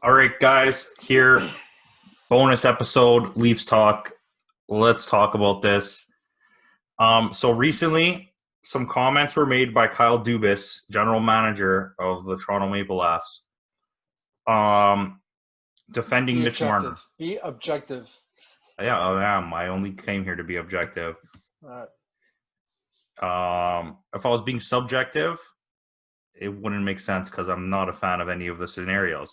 All right, guys, here, bonus episode, Leafs Talk. Let's talk about this. So recently, some comments were made by Kyle Dubas, general manager of the Toronto Maple Leafs, um, defending Be Mitch Marner. objective. Be objective. Yeah, I am. I only came here to be objective. Uh, If I was being subjective, it wouldn't make sense because I'm not a fan of any of the scenarios.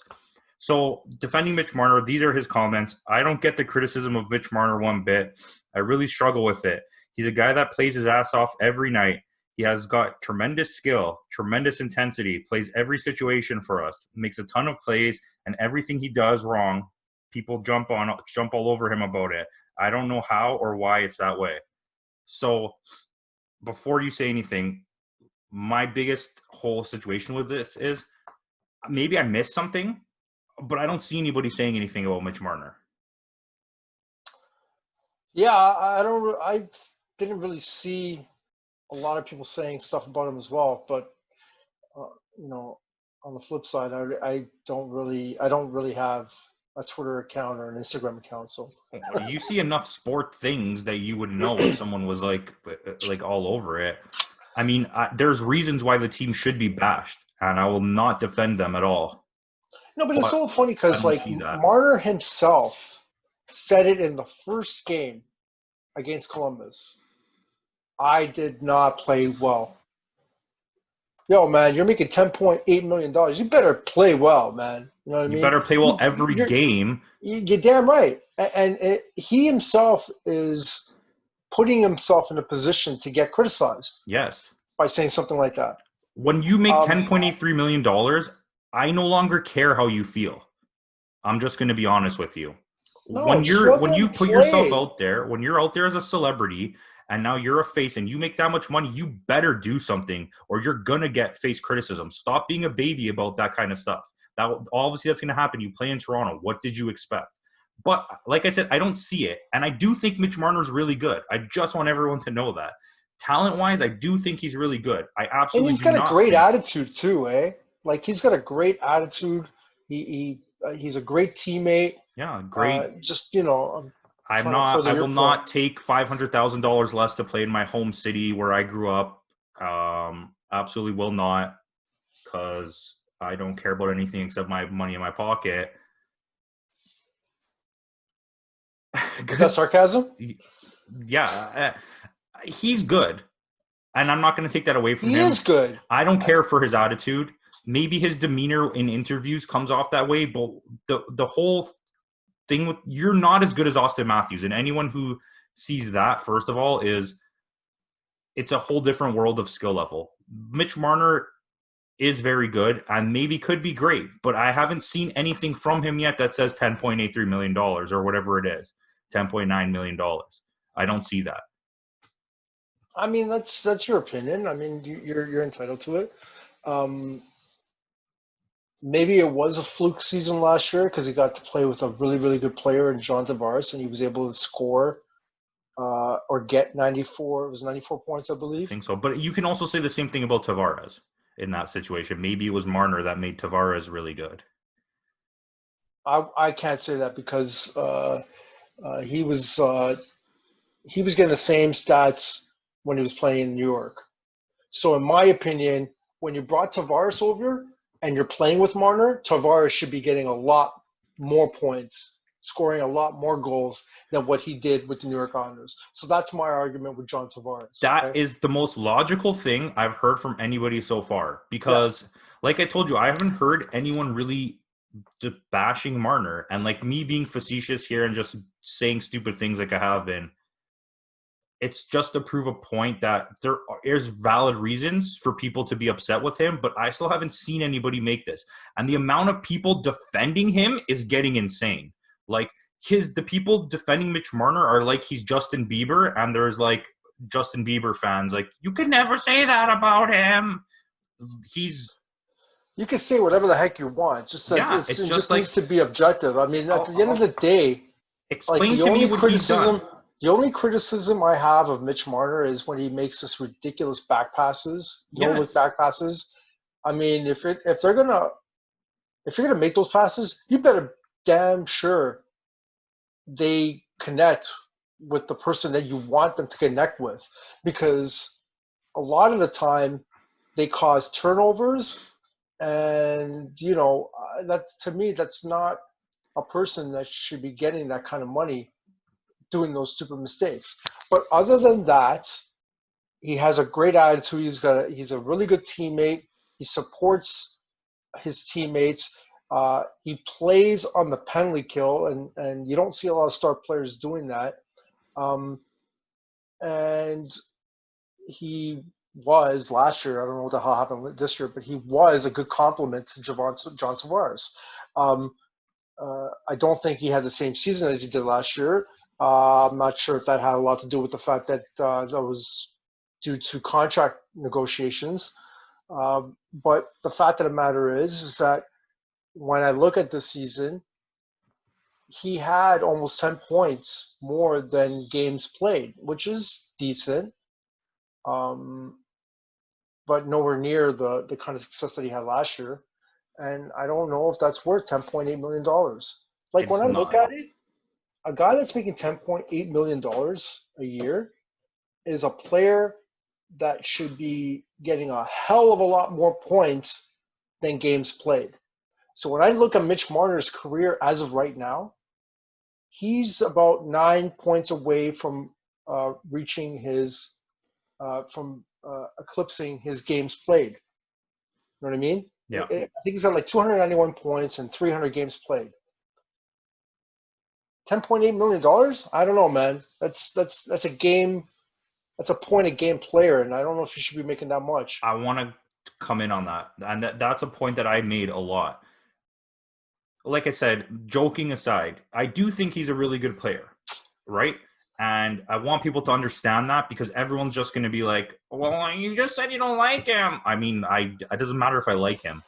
So, defending Mitch Marner, these are his comments. I don't get the criticism of Mitch Marner one bit. I really struggle with it. He's a guy that plays his ass off every night. He has got tremendous skill, tremendous intensity, plays every situation for us, makes a ton of plays, and everything he does wrong, people jump all over him about it. I don't know how or why it's that way. So, before you say anything, my biggest whole situation with this is maybe I missed something, but I don't see anybody saying anything about Mitch Marner. yeah, I didn't really see a lot of people saying stuff about him as well. But uh, you know, on the flip side, I don't really have a Twitter account or an Instagram account. So You see enough sport things that you would know if someone was like all over it. I mean, there's reasons why the team should be bashed, and I will not defend them at all. no, but it's But so funny I because don't like see that. Marner himself said it in the first game against Columbus. I did not play well. Yo, man, you're making $10.8 million. You better play well, man. You know what I You mean? better play well every game. You're damn right. And he himself is putting himself in a position to get criticized Yes. by saying something like that. When you make Um, $10.83 million, I no longer care how you feel. I'm just going to be honest with you. no, When just go you're out when there you and put yourself play. out there, when you're out there as a celebrity and now you're a face and you make that much money, you better do something or you're going to get face criticism. Stop being a baby about that kind of stuff. That obviously that's going to happen. You play in Toronto. What did you expect? But like I said, I don't see it. And I do think Mitch Marner's really good. I just want everyone to know that. Talent-wise, I do think he's really good. I And absolutely he's do got a not great think. attitude too, eh? Like he's got a great attitude. He's a great teammate. Yeah, great. Just I'm I'm trying to not. further I your will point. not take $500,000 less to play in my home city where I grew up. Absolutely will not, because I don't care about anything except my money in my pocket. Was that Good. sarcasm? Yeah, he's good, and I'm not going to take that away from He is him. good. I don't care for his attitude. Maybe his demeanor in interviews comes off that way, but the whole thing with you're not as good as Austin Matthews, and anyone who sees that, first of all, is it's a whole different world of skill level. Mitch Marner is very good and maybe could be great, but I haven't seen anything from him yet that says $10.83 million or whatever it is, $10.9 million. I don't see that. I mean, that's your opinion. I mean, you're entitled to it. Um, Maybe it was a fluke season last year because he got to play with a really good player in John Tavares, and he was able to score or get 94. It was 94 points, I I believe. think so. But you can also say the same thing about Tavares in that situation. Maybe it was Marner that made Tavares really good. I can't say that because uh, he was uh, he was getting the same stats when he was playing in New York. So, in my opinion, when you brought Tavares over and you're playing with Marner, Tavares should be getting a lot more points, scoring a lot more goals than what he did with the New York Islanders. So that's my argument with John Tavares. That Okay. is the most logical thing I've heard from anybody so far Yeah. because, like I told you, I haven't heard anyone really just bashing Marner and like me being facetious here and just saying stupid things like I have been. It's just to prove a point that there is valid reasons for people to be upset with him, but I still haven't seen anybody make this. And the amount of people defending him is getting insane. Like the people defending Mitch Marner are like he's Justin Bieber, and there's like Justin Bieber fans like you could never say that about him. He's You can say whatever the heck you want. Just that yeah, it's it just just like needs to be objective. I mean, at the end of I'll the day, like explain to me what he's done. the only criticism I have of Mitch Marner is when he makes this ridiculous back passes, no look Yes. back passes. I mean, if if you're gonna make those passes, you better damn sure they connect with the person that you want them to connect with, because a lot of the time they cause turnovers, and that, to me, that's not a person that should be getting that kind of money doing those stupid mistakes. But other than that, he has a great attitude. He's a really good teammate. He supports his teammates. He plays on the penalty kill, and you don't see a lot of star players doing that. And he was last year. I don't know what the hell happened this year, but he was a good compliment to John Tavares. I don't think he had the same season as he did last year. I'm not sure if that had a lot to do with the fact that that was due to contract negotiations. But the fact of the matter is that when I look at this season, he had almost 10 points more than games played, which is decent, but nowhere near the kind of success that he had last year. And I don't know if that's worth $10.8 million. Like, It's when I look not. at it, a guy that's making $10.8 million a year is a player that should be getting a hell of a lot more points than games played. So when I look at Mitch Marner's career as of right now, he's about 9 points away from reaching his eclipsing his games played. You know what I mean? Yeah. I think he's got like 291 points and 300 games played. $10.8 million? I don't know, man. That's a game. That's a point a game player, and I don't know if he should be making that much. I want to come in on that. And that's a point that I made a lot. Like I said, joking aside, I do think he's a really good player, right? And I want people to understand that, because everyone's just going to be like, well, you just said you don't like him. I mean, it doesn't matter if I like him.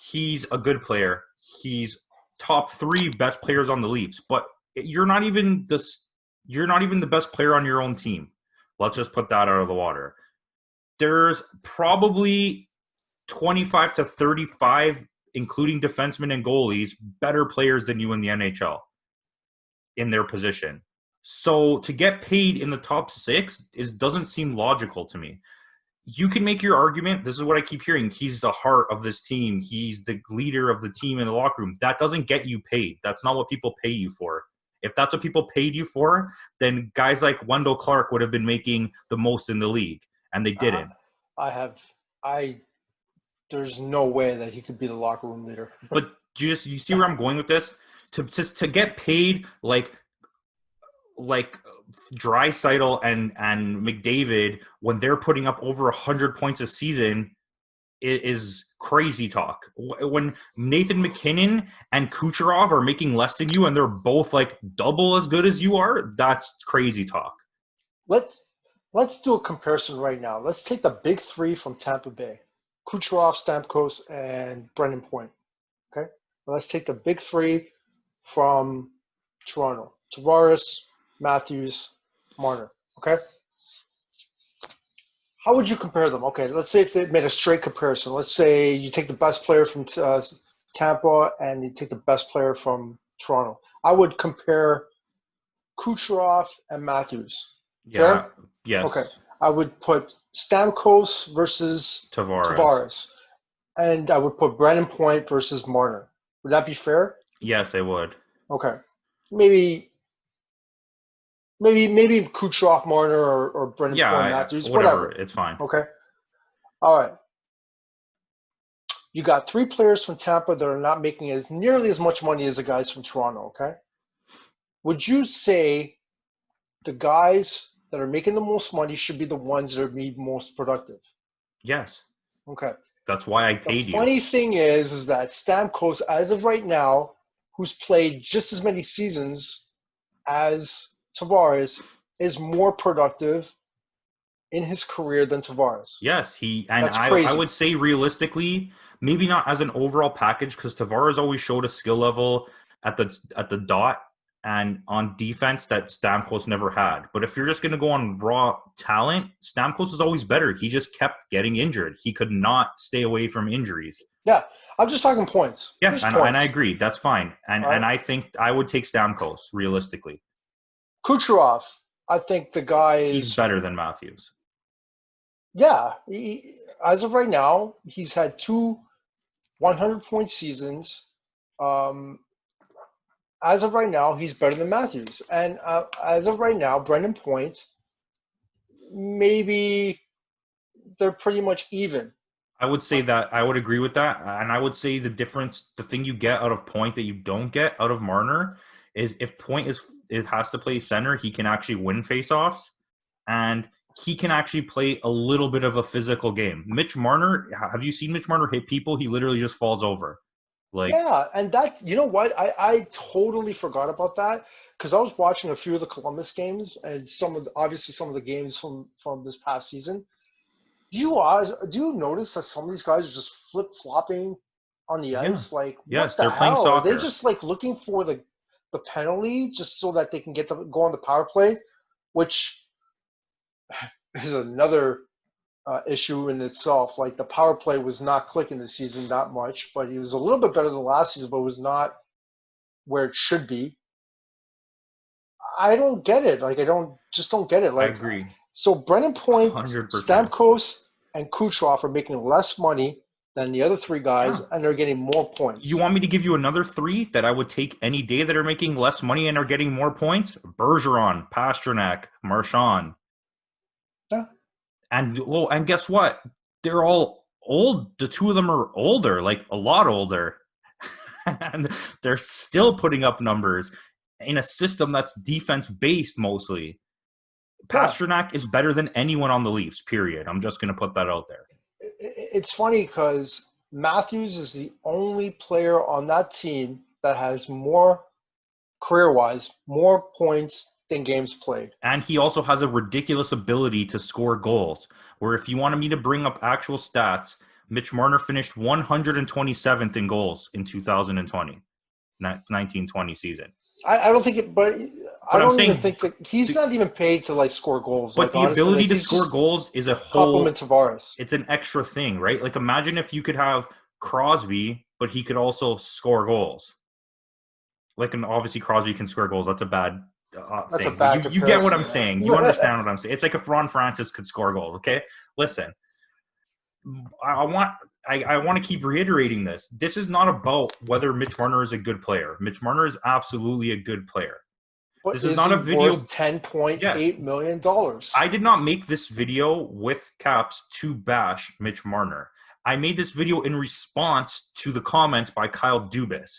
He's a good player. He's top 3 best players on the Leafs, but you're not even the best player on your own team. Let's just put that out of the water. There's probably 25 to 35, including defensemen and goalies, better players than you in the NHL in their position. So to get paid in the top 6 doesn't seem logical to me. You can make your argument. This is what I keep hearing. He's the heart of this team. He's the leader of the team in the locker room. That doesn't get you paid. That's not what people pay you for. If that's what people paid you for, then guys like Wendell Clark would have been making the most in the league, and they didn't. There's no way that he could be the locker room leader. But you see where I'm going with this? To get paid like Draisaitl and McDavid when they're putting up over 100 points a season is crazy talk. When Nathan McKinnon and Kucherov are making less than you and they're both like double as good as you are, that's crazy talk. Let's do a comparison right now. Let's take the big 3 from Tampa Bay: Kucherov, Stamkos, and Brendan Point. Okay, let's take the big 3 from Toronto: Tavares, Matthews, Marner. Okay, how would you compare them? Okay, let's say if they made a straight comparison. Let's say you take the best player from Tampa and you take the best player from Toronto. I would compare Kucherov and Matthews. Yeah. Fair? Yes. Okay. I would put Stamkos versus Tavares. And I would put Brandon Point versus Marner. Would that be fair? Yes, I would. Okay. Maybe Kucherov, Marner, or Brendan Point, Matthews. Whatever. It's fine. Okay. All right. You got 3 players from Tampa that are not making nearly as much money as the guys from Toronto, okay? Would you say the guys that are making the most money should be the ones that are most productive? Yes. Okay. That's why I paid you. The funny thing is that Stamkos, as of right now, who's played just as many seasons as Tavares, is more productive in his career than Tavares. Yes, That's crazy. I would say realistically, maybe not as an overall package, because Tavares always showed a skill level at the dot and on defense that Stamkos never had. But if you're just going to go on raw talent, Stamkos was always better. He just kept getting injured. He could not stay away from injuries. Yeah, I'm just talking points. Yes, Just and I points. agree. That's fine. All And right. I think I would take Stamkos realistically. Kucherov, I think the guy He's is, better than Matthews. yeah, as of right now, he's had two 100-point seasons. Um, as of right now, he's better than Matthews. And as of right now, Brendan Point, maybe they're pretty much even. I would say that I would agree with that, and I would say the difference, the thing you get out of Point that you don't get out of Marner, is if Point is it has to play center, he can actually win faceoffs, and he can actually play a little bit of a physical game. Mitch Marner, have you seen Mitch Marner hit people? He literally just falls over. Like, Yeah, and that, you know what? I totally forgot about that because I was watching a few of the Columbus games and obviously some of the games from this past season. Do you notice that some of these guys are just flip flopping on the yeah, ice? Like, yes, what the they're playing hell? Are they soccer. just like looking for the penalty just so that they can go on the power play, which is another issue in itself. Like the power play was not clicking this season that much, but he was a little bit better than last season, but was not where it should be. I don't get it. Like I don't get it. I Like agree, so, Brennan Point, 100%. Stamkos, and Kucherov are making less money than the other three guys, Yeah. and they're getting more You points. want me to give you another three that I would take any day that are making less money and are getting more points? Bergeron, Pasternak, Marchand. Yeah, And guess what? They're all old. The two of them are older, like a lot older. And they're still putting up numbers in a system that's defense based mostly. yeah. Pasternak is better than anyone on the Leafs, period. I'm just going to put that out there. It's funny because Matthews is the only player on that team that has more career-wise more points than games played. And he also has a ridiculous ability to score goals. Where if you wanted me to bring up actual stats, Mitch Marner finished 127th in goals in 2020, 1920 season. I don't think it, but I But I'm don't even saying think that he's the, not even paid to like score goals. but Like the honestly, ability like to he's score just goals is a compliment whole, Tavares. it's an extra thing, right? Like imagine if you could have Crosby, but he could also score goals. Like, and obviously Crosby can score goals. That's a bad That's a thing. But bad you get what I'm comparison. saying. You understand what I'm saying. It's like if Ron Francis could score goals. Okay, listen. I want I want to keep reiterating this. This is not about whether Mitch Marner is a good player. Mitch Marner is absolutely a good player. But This is is not he a video. worth $10.8 Yes, million dollars? I did not make this video with Caps to bash Mitch Marner. I made this video in response to the comments by Kyle Dubas.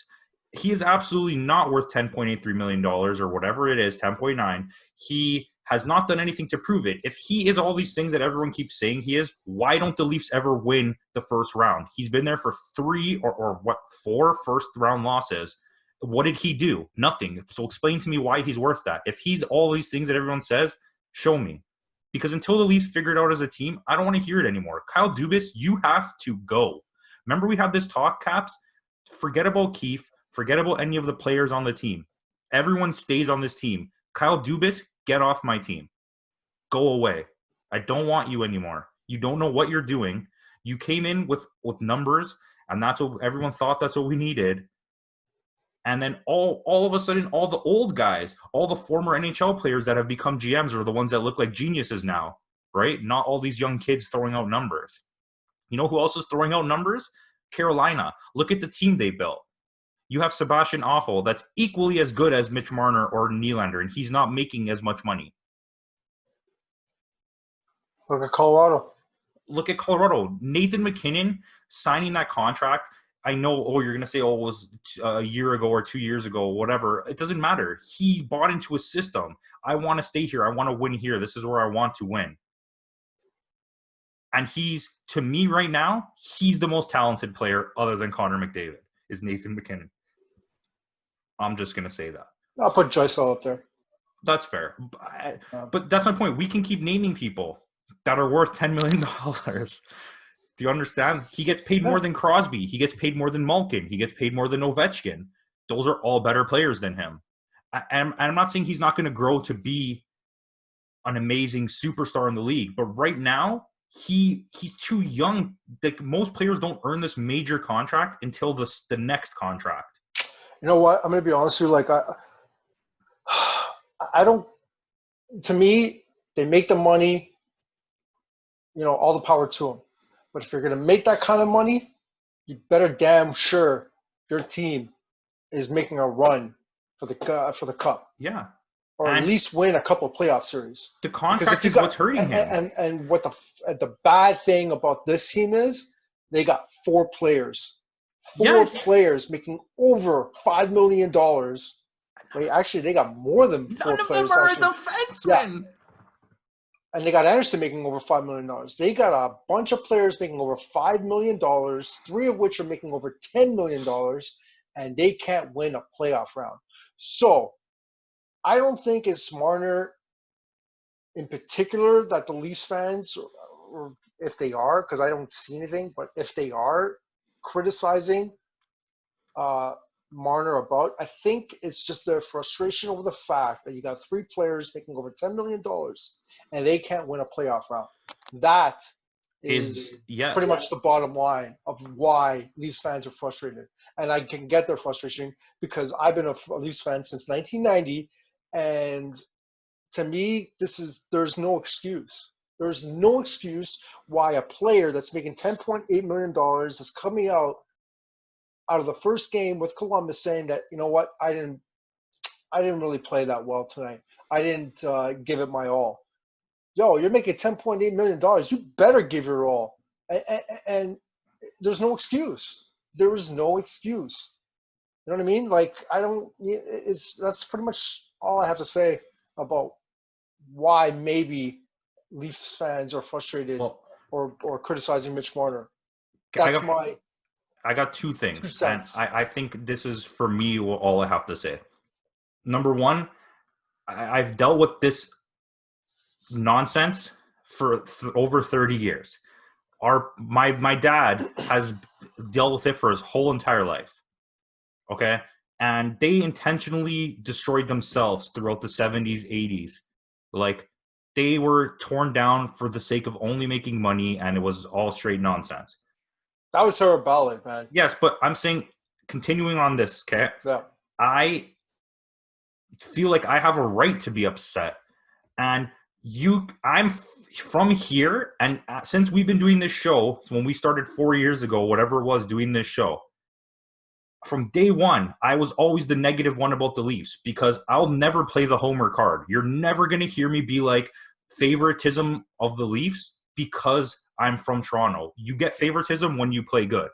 He is absolutely not worth $10.83 million or whatever it is, 10.9. He has not done anything to prove it. If he is all these things that everyone keeps saying he is, why don't the Leafs ever win the first round? He's been there for four first round losses. What did he do? Nothing. So explain to me why he's worth that. If he's all these things that everyone says, show me. Because until the Leafs figure it out as a team, I don't want to hear it anymore. Kyle Dubas, you have to go. Remember we had this talk, Caps? Forget about Keefe. Forget about any of the players on the team. Everyone stays on this team. Kyle Dubas, get off my team. Go away. I don't want you anymore. You don't know what you're doing. You came in with numbers, and that's what everyone thought that's what we needed. And then all of a sudden, all the old guys, all the former NHL players that have become GMs are the ones that look like geniuses now, right? Not all these young kids throwing out numbers. You know who else is throwing out numbers? Carolina. Look at the team they built. You have Sebastian Aho that's equally as good as Mitch Marner or Nylander, and he's not making as much money. Look at Colorado. Look at Colorado. Nathan McKinnon signing that contract. I know, you're going to say, it was a year ago or 2 years ago, whatever. It doesn't matter. He bought into a system. I want to stay here. I want to win here. This is where I want to win. And to me right now, he's the most talented player other than Connor McDavid, is Nathan McKinnon. I'm just going to say that. I'll put Drysdale up there. That's fair. But that's my point. We can keep naming people that are worth $10 million. Do you understand? He gets paid more than Crosby. He gets paid more than Malkin. He gets paid more than Ovechkin. Those are all better players than him. And I'm not saying he's not going to grow to be an amazing superstar in the league, but right now, he's too young. Like most players don't earn this major contract until the next contract. You know what? I'm going to be honest with you. Like, I don't. To me, they make the money. All the power to them. But if you're going to make that kind of money, you better damn sure your team is making a run for the cup. Yeah. Or at least win a couple of playoff series. The contract is what's hurting him. And what the bad thing about this team is, they got 4 players. 4 players making over $5 million. Wait, actually, they got more than 4 players. None of them are defensemen. Yeah. And they got Anderson making over $5 million. They got a bunch of players making over $5 million, 3 of which are making over $10 million, and they can't win a playoff round. So I don't think it's Marner in particular that the Leafs fans, or if they are, because I don't see anything, but if they are criticizing Marner about, I think it's just their frustration over the fact that you got 3 players making over $10 million and they can't win a playoff round. That is pretty much the bottom line of why Leafs fans are frustrated. And I can get their frustration because I've been a Leafs fan since 1990. And to me, there's no excuse. There's no excuse why a player that's making $10.8 million is coming out of the first game with Columbus saying that, you know what, I didn't really play that well tonight. I didn't give it my all. Yo, you're making $10.8 million. You better give your all. And there's no excuse. There is no excuse. You know what I mean? Like, that's pretty much all I have to say about why maybe Leafs fans are frustrated or criticizing Mitch Marner. I got 2 things. And I think this is, for me, all I have to say. Number 1, I've dealt with this nonsense for over 30 years. My dad has dealt with it for his whole entire life. Okay? And they intentionally destroyed themselves throughout the 70s, 80s. Like, they were torn down for the sake of only making money, and it was all straight nonsense. That was hyperbolic, man. Yes, but I'm saying, continuing on this, okay? Yeah. I feel like I have a right to be upset. And I'm from here, and since we've been doing this show, so when we started 4 years ago, whatever it was, doing this show, from day one, I was always the negative one about the Leafs because I'll never play the homer card. You're never going to hear me be like favoritism of the Leafs because I'm from Toronto. You get favoritism when you play good.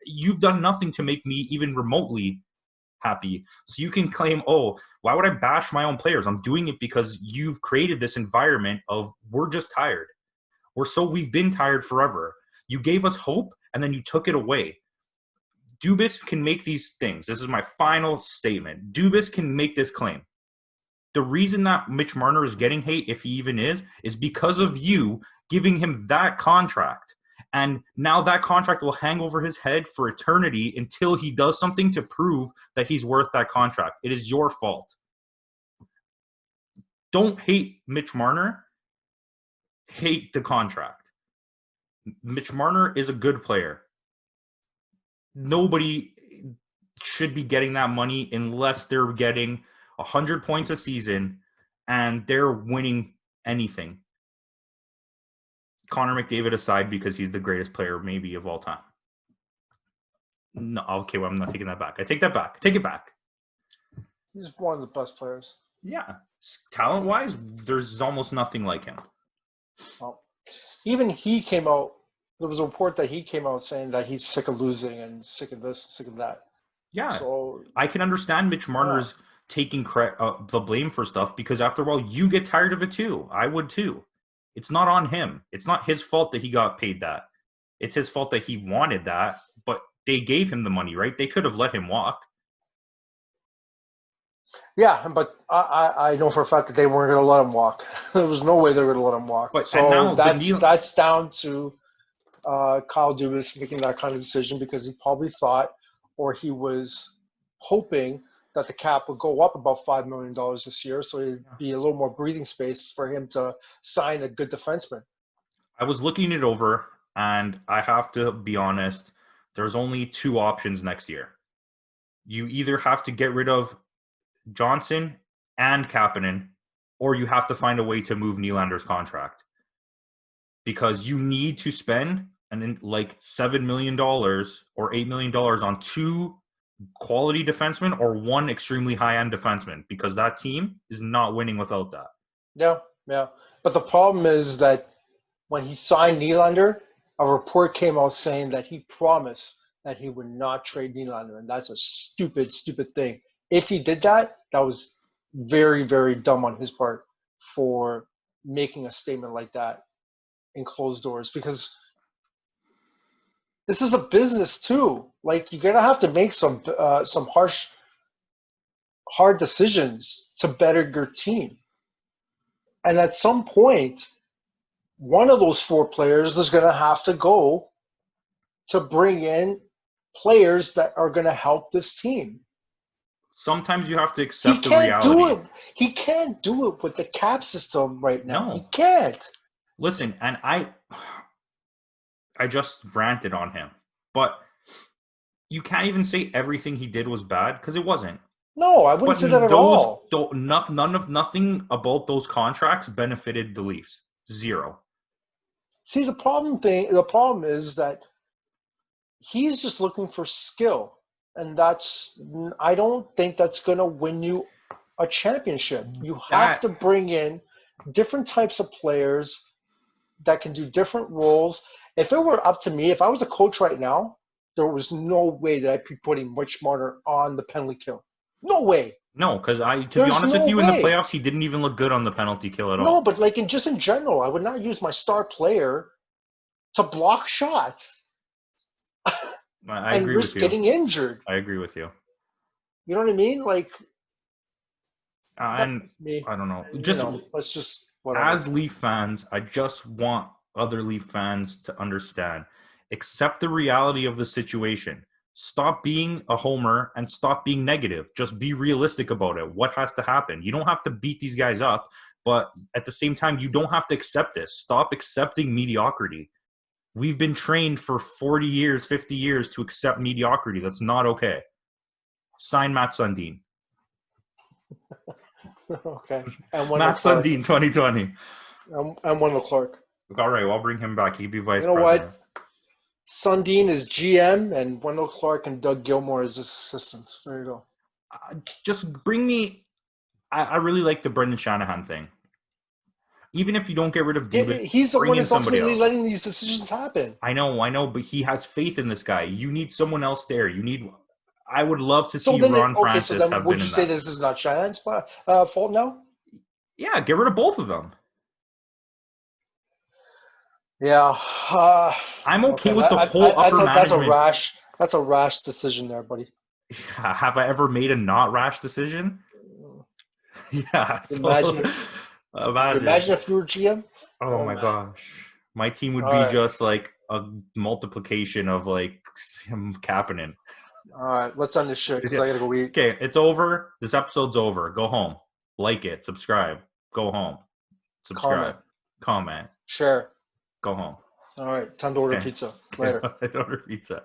You've done nothing to make me even remotely happy. So you can claim, oh, why would I bash my own players? I'm doing it because you've created this environment of we're just tired. We've been tired forever. You gave us hope and then you took it away. Dubas can make these things. This is my final statement. Dubas can make this claim. The reason that Mitch Marner is getting hate, if he even is because of you giving him that contract. And now that contract will hang over his head for eternity until he does something to prove that he's worth that contract. It is your fault. Don't hate Mitch Marner. Hate the contract. Mitch Marner is a good player. Nobody should be getting that money unless they're getting 100 points a season and they're winning anything. Connor McDavid aside, because he's the greatest player maybe of all time. No, okay, well, I'm not taking that back. I take that back. Take it back. He's one of the best players. Yeah. Talent-wise, there's almost nothing like him. Well, even he came out, there was a report that he came out saying that he's sick of losing and sick of this, sick of that. Yeah. So I can understand Mitch Marner's taking the blame for stuff because after a while, you get tired of it too. I would too. It's not on him. It's not his fault that he got paid that. It's his fault that he wanted that, but they gave him the money, right? They could have let him walk. Yeah, but I know for a fact that they weren't going to let him walk. There was no way they were going to let him walk. But, so that's down to Kyle Dubas making that kind of decision because he probably thought, or he was hoping that the cap would go up about $5 million this year, so it'd be a little more breathing space for him to sign a good defenseman. I was looking it over, and I have to be honest, there's only two options next year. You either have to get rid of Johnson and Kapanen, or you have to find a way to move Nylander's contract. Because you need to spend like $7 million or $8 million on two quality defensemen or one extremely high-end defenseman, because that team is not winning without that. Yeah, yeah. But the problem is that when he signed Nylander, a report came out saying that he promised that he would not trade Nylander, and that's a stupid, stupid thing. If he did that, that was very, very dumb on his part for making a statement like that in closed doors, because this is a business too. Like, you're gonna have to make some hard decisions to better your team, and at some point, one of those four players is gonna have to go to bring in players that are gonna help this team. Sometimes you have to He accept the can't do reality. it. He can't do it with the cap system right now. He No. can't. Listen, and I just ranted on him, but you can't even say everything he did was bad, because it wasn't. No, I wouldn't But say that at all. nothing about those contracts benefited the Leafs. Zero. See, the problem is that he's just looking for skill, and I don't think that's going to win you a championship. You have to bring in different types of players that can do different roles. If it were up to me, if I was a coach right now, there was no way that I'd be putting Mitch Marner on the penalty kill. No way. No, because to be There's honest with no you, in the way. playoffs, he didn't even look good on the penalty kill at No, all. but like in general, I would not use my star player to block shots I and agree with risk you. getting injured. I agree with you. You know what I mean? Like, And me, I don't know. let's just whatever. As Leaf fans, I just want other Leaf fans to understand. Accept the reality of the situation. Stop being a homer and stop being negative. Just be realistic about it. What has to happen? You don't have to beat these guys up, but at the same time, you don't have to accept this. Stop accepting mediocrity. We've been trained for 40 years, 50 years to accept mediocrity. That's not okay. Sign Matt Sundin. Okay. And Matt Sundin, 2020. And Wendell Clark. All right, well, I'll bring him back. He'd be vice You know president. what? Sundin is GM, and Wendell Clark and Doug Gilmour is just assistants. There you go. Just bring me. I really like the Brendan Shanahan thing. Even if you don't get rid of Dubas, He's the bring one in that's somebody ultimately else. letting these decisions happen. I know, but he has faith in this guy. You need someone else there. I would love to see Ron Francis have would been you in say that. this is not Shanahan's fault now? Yeah, get rid of both of them. Yeah. I'm okay with the whole upper management. That's a rash decision there, buddy. Have I ever made a not rash decision? Yeah. Imagine if you were GM. Oh my gosh. My team would All be right. just like a multiplication of like him Kapanen. All right, let's end this shit because I gotta go eat. Okay, it's over. This episode's over. Go home. Like it. Subscribe. Go home. Subscribe. Comment. Share. Go home. All right, time to order pizza. Later. Order pizza.